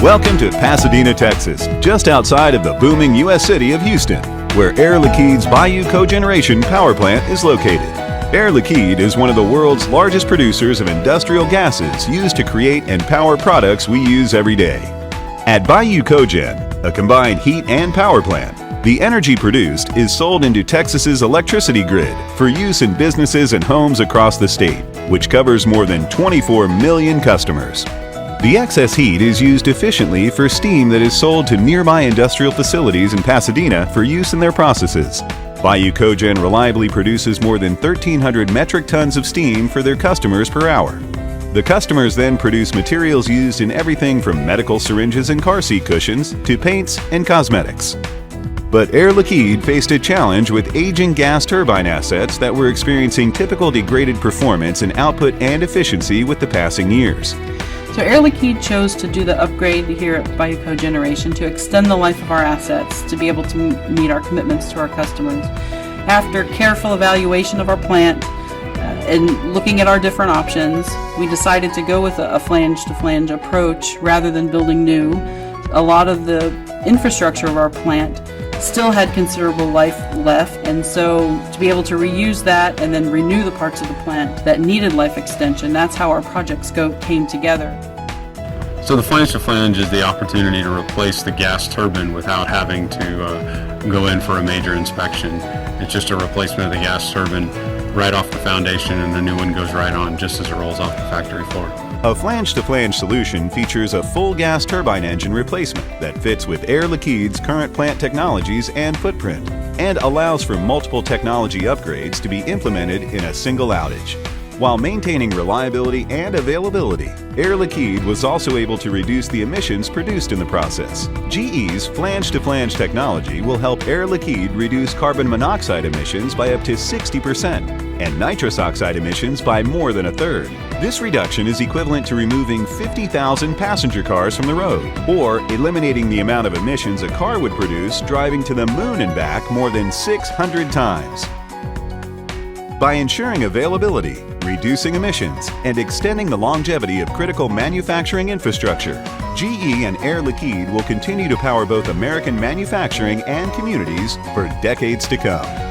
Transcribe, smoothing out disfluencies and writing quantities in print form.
Welcome to Pasadena, Texas, just outside of the booming U.S. city of Houston, where Air Liquide's Bayou Cogeneration power plant is located. Air Liquide is one of the world's largest producers of industrial gases used to create and power products we use every day. At Bayou Cogen, a combined heat and power plant, the energy produced is sold into Texas's electricity grid for use in businesses and homes across the state, which covers more than 24 million customers. The excess heat is used efficiently for steam that is sold to nearby industrial facilities in Pasadena for use in their processes. Bayou Cogen reliably produces more than 1,300 metric tons of steam for their customers per hour. The customers then produce materials used in everything from medical syringes and car seat cushions to paints and cosmetics. But Air Liquide faced a challenge with aging gas turbine assets that were experiencing typical degraded performance in output and efficiency with the passing years. So Air Liquide chose to do the upgrade here at Bayou Cogeneration to extend the life of our assets to be able to meet our commitments to our customers. After careful evaluation of our plant and looking at our different options, we decided to go with a flange-to-flange approach rather than building new. A lot of the infrastructure of our plant still had considerable life left, and so to be able to reuse that and then renew the parts of the plant that needed life extension, that's how our project scope came together. So the flange-to-flange is the opportunity to replace the gas turbine without having to go in for a major inspection. It's just a replacement of the gas turbine right off the foundation, and the new one goes right on just as it rolls off the factory floor. A flange-to-flange solution features a full gas turbine engine replacement that fits with Air Liquide's current plant technologies and footprint, and allows for multiple technology upgrades to be implemented in a single outage. While maintaining reliability and availability, Air Liquide was also able to reduce the emissions produced in the process. GE's flange-to-flange technology will help Air Liquide reduce carbon monoxide emissions by up to 60% and nitrous oxide emissions by more than a third. This reduction is equivalent to removing 50,000 passenger cars from the road, or eliminating the amount of emissions a car would produce driving to the moon and back more than 600 times. By ensuring availability, reducing emissions, and extending the longevity of critical manufacturing infrastructure, GE and Air Liquide will continue to power both American manufacturing and communities for decades to come.